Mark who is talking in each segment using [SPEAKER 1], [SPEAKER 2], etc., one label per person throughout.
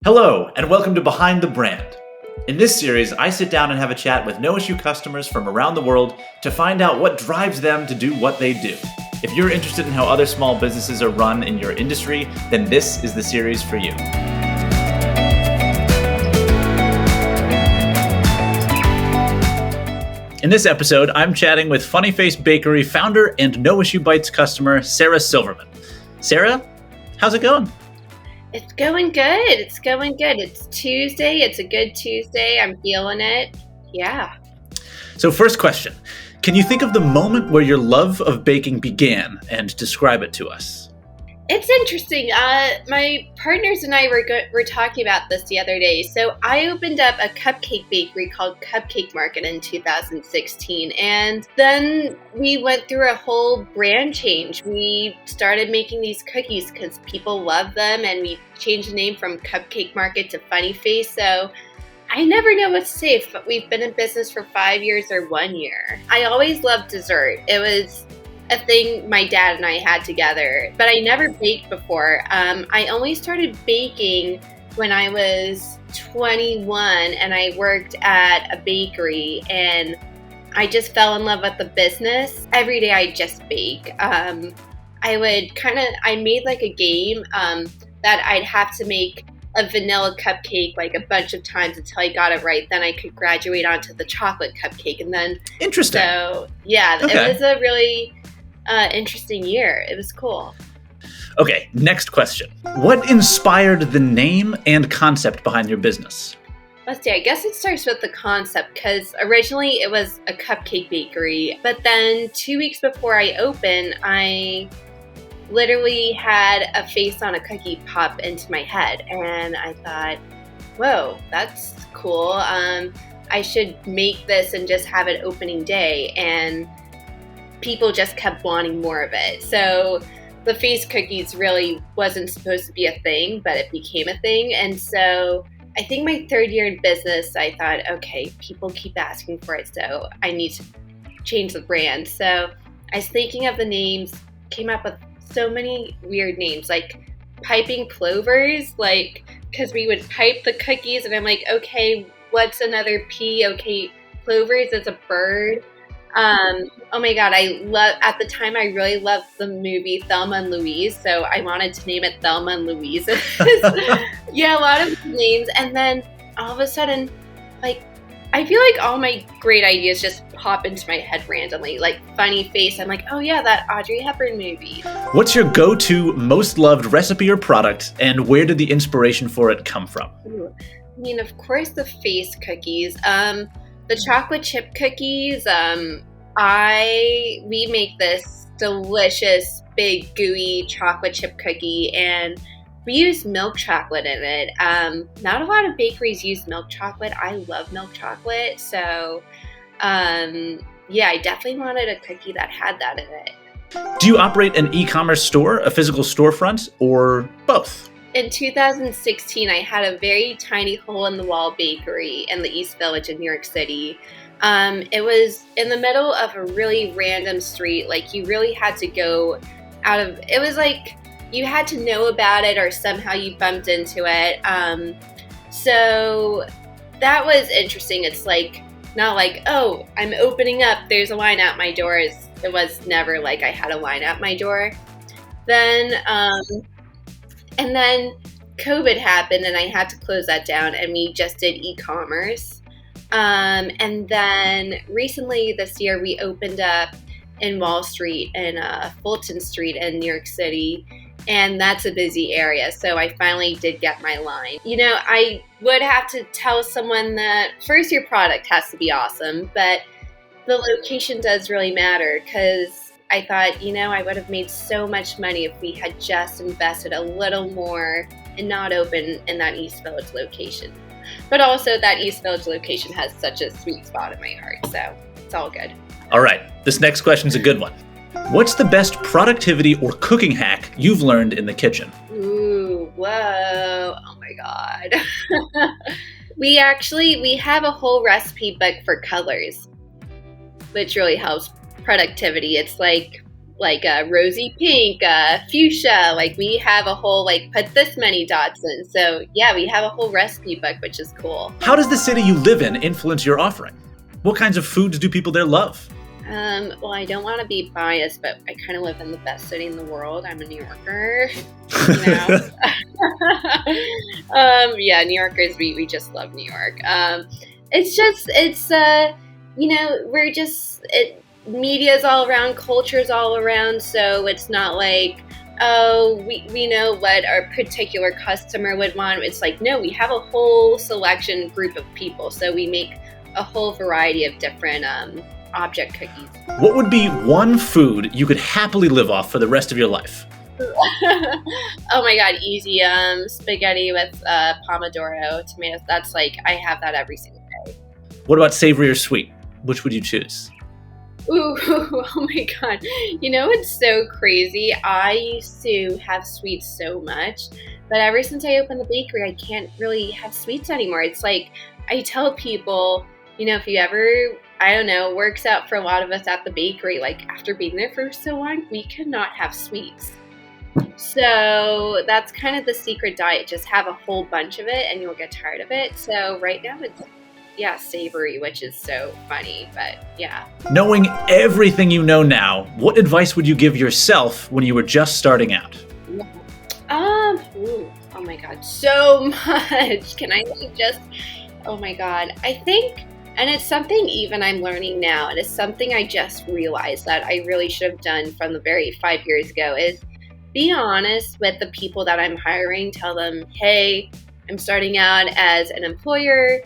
[SPEAKER 1] Hello, and welcome to Behind the Brand. In this series, I sit down and have a chat with NOISSUE customers from around the world to find out what drives them to do what they do. If you're interested in how other small businesses are run in your industry, then this is the series for you. In this episode, I'm chatting with Funny Face Bakery founder and NOISSUE Bites customer, Sarah Silverman. Sarah, how's it going?
[SPEAKER 2] It's going good. It's Tuesday. It's a good Tuesday. I'm feeling it. Yeah.
[SPEAKER 1] So first question, can you think of the moment where your love of baking began and describe it to us?
[SPEAKER 2] It's interesting. My partners and I were talking about this the other day. So I opened up a cupcake bakery called Cupcake Market in 2016. And then we went through a whole brand change. We started making these cookies because people love them. And we changed the name from Cupcake Market to Funny Face. So I never know what to say if we've been in business for 5 years or 1 year. I always loved dessert. It was a thing my dad and I had together, but I never baked before. I only started baking when I was 21 and I worked at a bakery and I just fell in love with the business. Every day I just bake. I made like a game that I'd have to make a vanilla cupcake like a bunch of times until I got it right. Then I could graduate onto the chocolate cupcake. And then
[SPEAKER 1] Interesting.
[SPEAKER 2] So yeah, okay. It was a really interesting year. It was cool.
[SPEAKER 1] Okay, next question. What inspired the name and concept behind your business?
[SPEAKER 2] Let's see, I guess it starts with the concept because originally it was a cupcake bakery, but then 2 weeks before I opened, I literally had a face on a cookie pop into my head and I thought, whoa, that's cool. I should make this and just have it opening day. And people just kept wanting more of it. So the face cookies really wasn't supposed to be a thing, but it became a thing. And so I think my third year in business, I thought, okay, people keep asking for it, so I need to change the brand. So I was thinking of the names, came up with so many weird names, like piping plovers, like, because we would pipe the cookies, and I'm like, okay, what's another P? Okay, plovers is a bird. Oh my God, at the time I really loved the movie Thelma and Louise, so I wanted to name it Thelma and Louise. Yeah, a lot of names. And then all of a sudden, like, I feel like all my great ideas just pop into my head randomly, like Funny Face. I'm like, oh yeah, that Audrey Hepburn movie.
[SPEAKER 1] What's your go-to most loved recipe or product, and where did the inspiration for it come from?
[SPEAKER 2] Ooh. I mean, of course, the face cookies. The chocolate chip cookies, we make this delicious, big, gooey chocolate chip cookie, and we use milk chocolate in it. Not a lot of bakeries use milk chocolate. I love milk chocolate, so yeah, I definitely wanted a cookie that had that in it.
[SPEAKER 1] Do you operate an e-commerce store, a physical storefront, or both?
[SPEAKER 2] In 2016, I had a very tiny hole-in-the-wall bakery in the East Village in New York City. It was in the middle of a really random street. Like, you really had to go out of it. Was like you had to know about it or somehow you bumped into it. So that was interesting. It's like not like, oh, I'm opening up, there's a line out my door. It was never like I had a line out my door. And then COVID happened and I had to close that down and we just did e-commerce. And then recently this year we opened up in Wall Street and Fulton Street in New York City. And that's a busy area. So I finally did get my line. You know, I would have to tell someone that first your product has to be awesome, but the location does really matter because I thought, you know, I would have made so much money if we had just invested a little more and not open in that East Village location. But also that East Village location has such a sweet spot in my heart, so it's all good.
[SPEAKER 1] All right, this next question's a good one. What's the best productivity or cooking hack you've learned in the kitchen?
[SPEAKER 2] Ooh, whoa, oh my God. We have a whole recipe book for colors, which really helps productivity. It's like like rosy pink, fuchsia. Like we have a whole like put this many dots in. So yeah, we have a whole recipe book, which is cool.
[SPEAKER 1] How does the city you live in influence your offering? What kinds of foods do people there love?
[SPEAKER 2] Well, I don't want to be biased, but I kind of live in the best city in the world. I'm a New Yorker. Yeah, New Yorkers, we just love New York. Media's all around, culture's all around, so it's not like, oh, we know what our particular customer would want. It's like, no, we have a whole selection group of people, so we make a whole variety of different object cookies.
[SPEAKER 1] What would be one food you could happily live off for the rest of your life?
[SPEAKER 2] Oh my god, easy. Spaghetti with pomodoro tomatoes. That's like, I have that every single day.
[SPEAKER 1] What about savory or sweet? Which would you choose?
[SPEAKER 2] Ooh, oh my god. You know, it's so crazy. I used to have sweets so much, but ever since I opened the bakery, I can't really have sweets anymore. It's like, I tell people, you know, if you ever, I don't know, works out for a lot of us at the bakery, like after being there for so long, we cannot have sweets. So that's kind of the secret diet. Just have a whole bunch of it and you'll get tired of it. So right now it's, yeah, savory, which is so funny, but yeah.
[SPEAKER 1] Knowing everything you know now, what advice would you give yourself when you were just starting out?
[SPEAKER 2] Oh my god, so much. Can I just, oh my god. I think, and it's something even I'm learning now, and it's something I just realized that I really should have done from the very 5 years ago, is be honest with the people that I'm hiring. Tell them, hey, I'm starting out as an employer.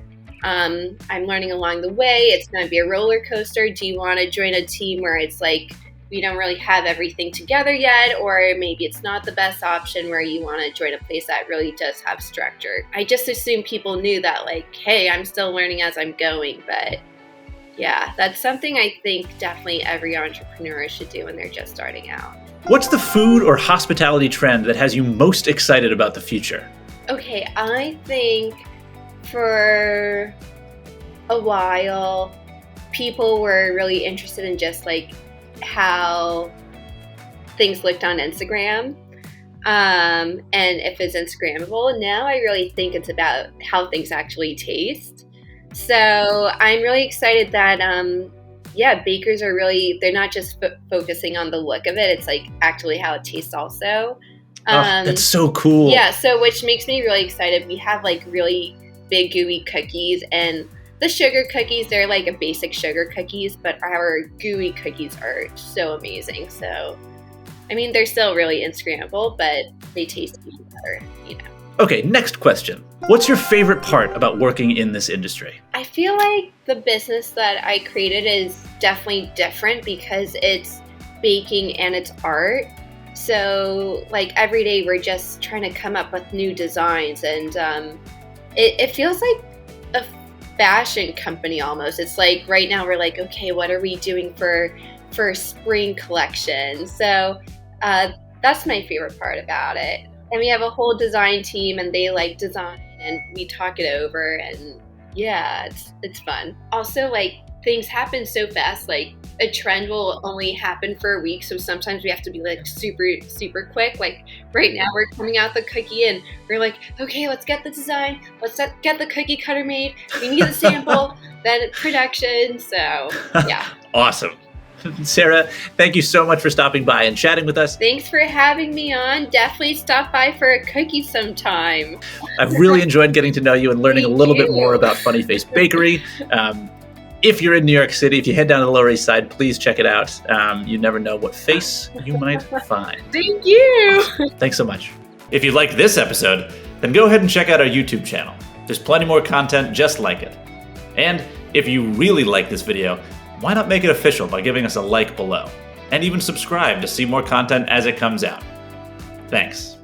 [SPEAKER 2] I'm learning along the way. It's going to be a roller coaster. Do you want to join a team where it's like, we don't really have everything together yet, or maybe it's not the best option where you want to join a place that really does have structure. I just assumed people knew that, like, hey, I'm still learning as I'm going. But yeah, that's something I think definitely every entrepreneur should do when they're just starting out.
[SPEAKER 1] What's the food or hospitality trend that has you most excited about the future?
[SPEAKER 2] Okay, I think for a while, people were really interested in just like how things looked on Instagram, and if it's Instagrammable. Now I really think it's about how things actually taste. So I'm really excited that bakers are really, they're not just focusing on the look of it. It's like actually how it tastes also.
[SPEAKER 1] That's so cool.
[SPEAKER 2] Yeah, so which makes me really excited. We have like really big gooey cookies, and the sugar cookies, they're like a basic sugar cookies, but our gooey cookies are so amazing. So, I mean, they're still really Instagrammable, but they taste even better, you know.
[SPEAKER 1] Okay, next question. What's your favorite part about working in this industry?
[SPEAKER 2] I feel like the business that I created is definitely different because it's baking and it's art. So, like, every day we're just trying to come up with new designs, and it feels like a fashion company almost. It's like right now we're like, okay, what are we doing for spring collection? So that's my favorite part about it. And we have a whole design team, and they like design, and we talk it over, and yeah, it's fun. Also, like, things happen so fast. Like, a trend will only happen for a week, so sometimes we have to be like super quick. Like right now we're coming out the cookie and we're like, okay, let's get the design, let's get the cookie cutter made, we need the sample, then production. So yeah.
[SPEAKER 1] Awesome. Sarah, thank you so much for stopping by and chatting with us.
[SPEAKER 2] Thanks for having me on. Definitely stop by for a cookie sometime.
[SPEAKER 1] I've really enjoyed getting to know you and learning a little bit more about Funny Face Bakery. If you're in New York City, if you head down to the Lower East Side, please check it out. You never know what face you might find.
[SPEAKER 2] Thank you.
[SPEAKER 1] Thanks so much. If you liked this episode, then go ahead and check out our YouTube channel. There's plenty more content just like it. And if you really like this video, why not make it official by giving us a like below? And even subscribe to see more content as it comes out. Thanks.